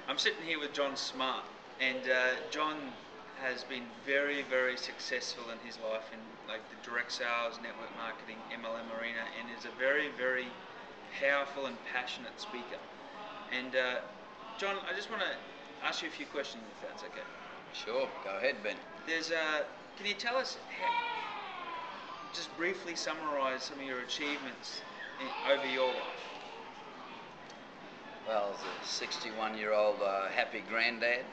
I'm sitting here with John Smart, and John has been very, very successful in his life in like the direct sales, network marketing, MLM arena, and is a very, very powerful and passionate speaker. And John, I just want to ask you a few questions, if that's okay. Sure, go ahead, Ben. Can you tell us, just briefly summarise some of your achievements over your life? Well, as a 61-year-old happy granddad,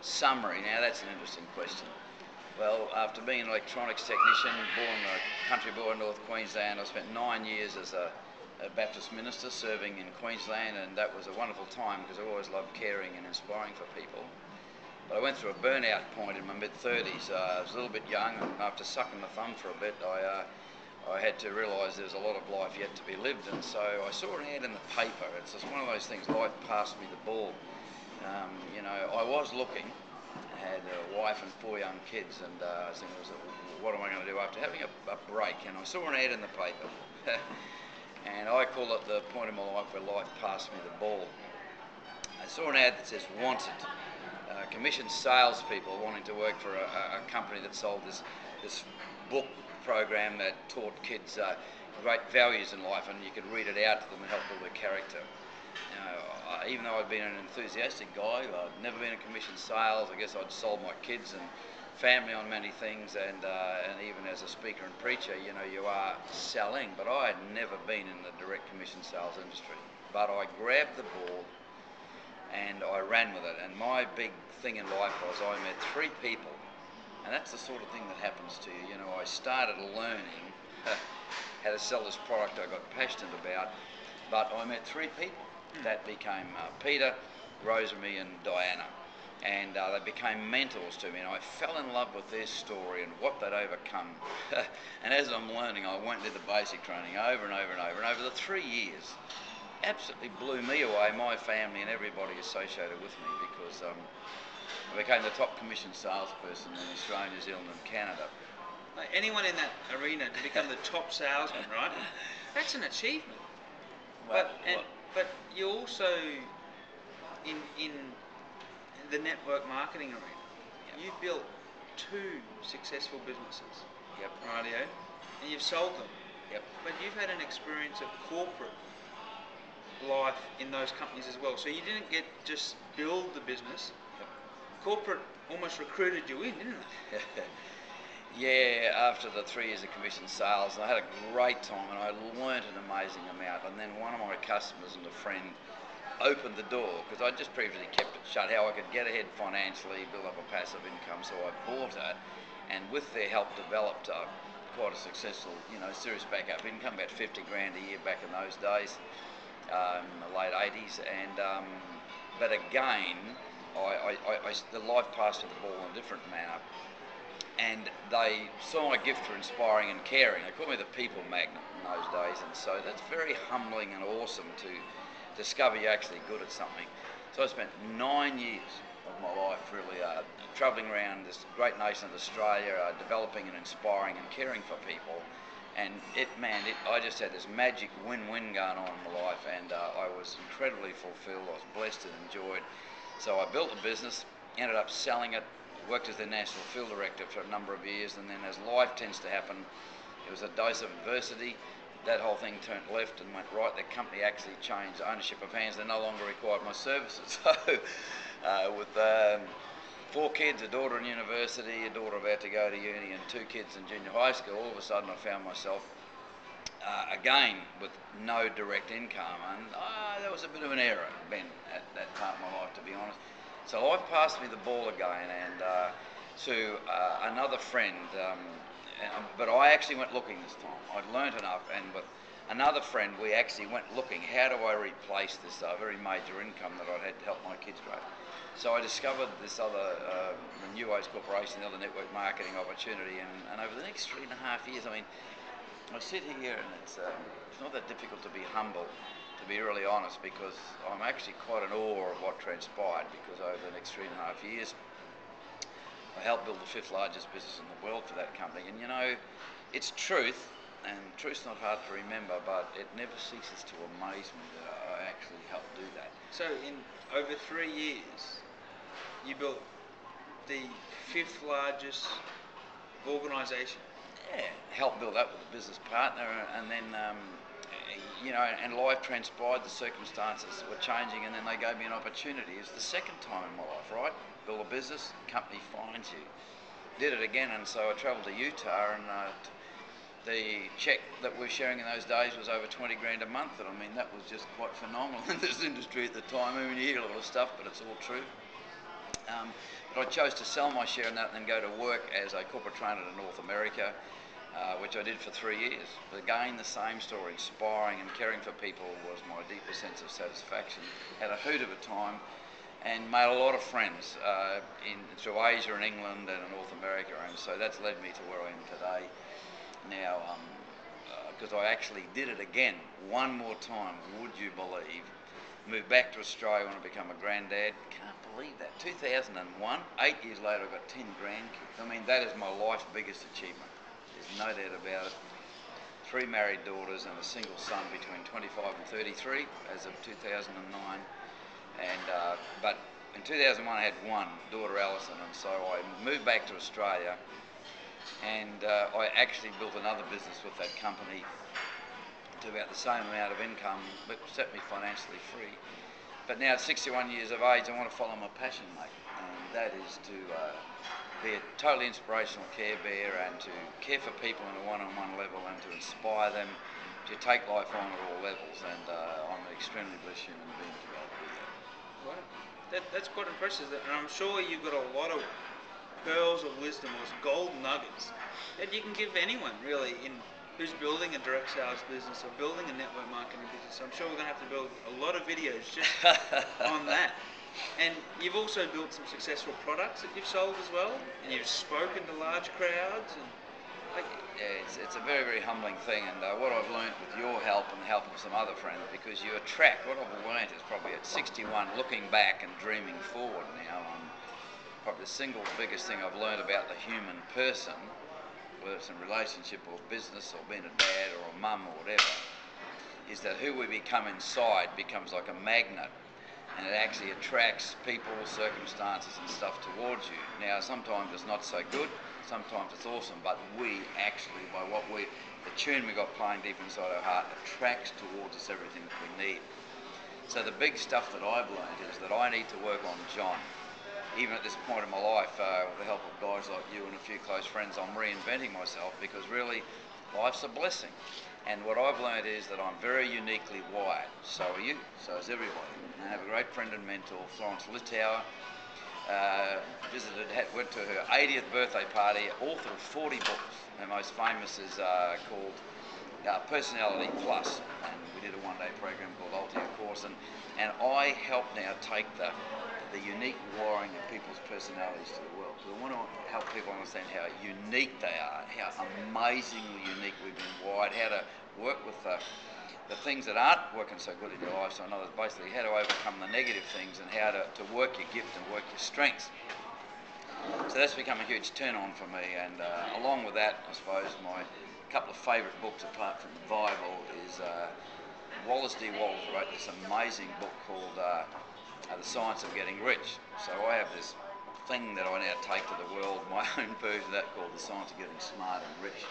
summary, now that's an interesting question. Well, after being an electronics technician, born a country boy in North Queensland, I spent 9 years as a Baptist minister serving in Queensland, and that was a wonderful time because I always loved caring and inspiring for people. But I went through a burnout point in my mid-30s. I was a little bit young, and after sucking my thumb for a bit, I had to realise there's a lot of life yet to be lived, and so I saw an ad in the paper. It's just one of those things, life passed me the ball. I was looking, had a wife and 4 young kids, and I was thinking, what am I going to do after having a break? And I saw an ad in the paper, and I call it the point in my life where life passed me the ball. I saw an ad that says wanted. Commissioned salespeople wanting to work for a company that sold this book program that taught kids great values in life, and you could read it out to them and help build their character. Even though I'd been an enthusiastic guy, I'd never been in commissioned sales. I guess I'd sold my kids and family on many things, and even as a speaker and preacher, you are selling, but I had never been in the direct commission sales industry. But I grabbed the ball and I ran with it, and my big thing in life was I met 3 people, and that's the sort of thing that happens to you. I started learning how to sell this product I got passionate about, but I met 3 people. That became Peter, Rosemary and Diana, and they became mentors to me, and I fell in love with their story and what they'd overcome. And as I'm learning, I went and did the basic training over and over and over, and over the 3 years, absolutely blew me away, my family and everybody associated with me, because I became the top commissioned salesperson in Australia, New Zealand and Canada. Like anyone in that arena to become the top salesman, right? That's an achievement. But you also, in the network marketing arena, you built 2 successful businesses. Yep. Rightio, and you've sold them. Yep. But you've had an experience of corporate life in those companies as well. So you didn't get just build the business. Yep. Corporate almost recruited you in, didn't it? Yeah, after the 3 years of commission sales, I had a great time and I learnt an amazing amount. And then one of my customers and a friend opened the door, because I just previously kept it shut, how I could get ahead financially, build up a passive income. So I bought it, and with their help developed quite a successful, serious backup income, about 50 grand a year back in those days. In the late 80s, and but again, the life passed me the ball in a different manner, and they saw my gift for inspiring and caring. They called me the people magnet in those days, and so that's very humbling and awesome to discover you're actually good at something. So I spent 9 years of my life really travelling around this great nation of Australia, developing and inspiring and caring for people. And I just had this magic win-win going on in my life, and I was incredibly fulfilled. I was blessed and enjoyed. So I built a business, ended up selling it, worked as the national field director for a number of years, and then as life tends to happen, it was a dose of adversity. That whole thing turned left and went right. The company actually changed ownership of hands. They no longer required my services. So with 4 kids, a daughter in university, a daughter about to go to uni, and 2 kids in junior high school, all of a sudden I found myself again with no direct income, and that was a bit of an error, Ben, at that part of my life, to be honest. So life passed me the ball again, and to another friend, but I actually went looking this time. I'd learnt enough, and with another friend we actually went looking, how do I replace this very major income that I'd had to help my kids grow? So I discovered this other, the New Ways Corporation, the other network marketing opportunity, and over the next 3.5 years, I sit here and it's not that difficult to be humble, to be really honest, because I'm actually quite in awe of what transpired, because over the next 3.5 years, I helped build the 5th largest business in the world for that company. And it's truth, and truth's not hard to remember, but it never ceases to amaze me that I actually help do that. So in over 3 years, you built the fifth largest organisation. Yeah, helped build up with a business partner, and then and life transpired. The circumstances were changing, and then they gave me an opportunity. It's the second time in my life, right? Build a business, company finds you. Did it again, and so I travelled to Utah, and the check that we were sharing in those days was over 20 grand a month, and I mean that was just quite phenomenal in this industry at the time. I mean, you hear a lot of stuff, but it's all true. But I chose to sell my share in that and then go to work as a corporate trainer to North America, which I did for 3 years. But again, the same story, inspiring and caring for people was my deepest sense of satisfaction. Had a hoot of a time and made a lot of friends through Asia and England and North America, and so that's led me to where I am today. Now, because I actually did it again, one more time, would you believe? Moved back to Australia when I became a granddad. Can't believe that. 2001, 8 years later, I got 10 grandkids. I mean, that is my life's biggest achievement. There's no doubt about it. 3 married daughters and a single son between 25 and 33 as of 2009. But in 2001, I had one daughter, Alison, and so I moved back to Australia, and I actually built another business with that company to about the same amount of income, but set me financially free. But now at 61 years of age, I want to follow my passion, mate, and that is to be a totally inspirational care bear and to care for people on a one-on-one level and to inspire them to take life on at all levels. And I'm an extremely blessed human being to be able to do that. Wow, that's quite impressive. And I'm sure you've got a lot of pearls of wisdom or gold nuggets that you can give anyone really who's building a direct sales business or building a network marketing business. I'm sure we're going to have to build a lot of videos just on that. And you've also built some successful products that you've sold as well, and you've spoken to large crowds. And yeah, it's a very, very humbling thing, and what I've learnt with your help and the help of some other friends, because you attract, what I've learnt is probably at 61, looking back and dreaming forward now, probably the single biggest thing I've learned about the human person, whether it's in relationship or business or being a dad or a mum or whatever, is that who we become inside becomes like a magnet, and it actually attracts people, circumstances and stuff towards you. Now sometimes it's not so good, sometimes it's awesome, but we actually, by the tune we got playing deep inside our heart, attracts towards us everything that we need. So the big stuff that I've learned is that I need to work on John. Even at this point in my life, with the help of guys like you and a few close friends, I'm reinventing myself, because really life's a blessing. And what I've learned is that I'm very uniquely wired. So are you, so is everybody. And I have a great friend and mentor, Florence Littauer, went to her 80th birthday party, author of 40 books. Her most famous is called Personality Plus, and we did a one-day program called Altia Course, and I help now take the unique wiring of people's personalities to the world. So I want to help people understand how unique they are, how amazingly unique we've been wired, how to work with the things that aren't working so good in your life. So in other words, basically how to overcome the negative things and how to work your gift and work your strengths. So that's become a huge turn on for me, and along with that, I suppose my couple of favourite books apart from the Bible is Wallace D. Wallace wrote this amazing book called The Science of Getting Rich. So I have this thing that I now take to the world, my own version of that, called The Science of Getting Smart and Rich,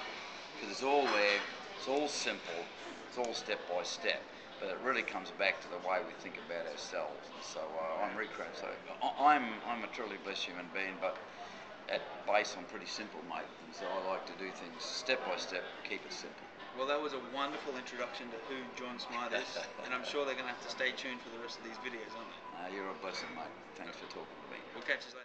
because it's all there, it's all simple, it's all step by step, but it really comes back to the way we think about ourselves. And so I'm recreating. So I'm a truly blessed human being, but at base I'm pretty simple, mate, and so I like to do things step by step, keep it simple. well, that was a wonderful introduction to who John Smart is, and I'm sure they're going to have to stay tuned for the rest of these videos, aren't they? You're a blessing, mate. Thanks for talking to me. We'll catch you later.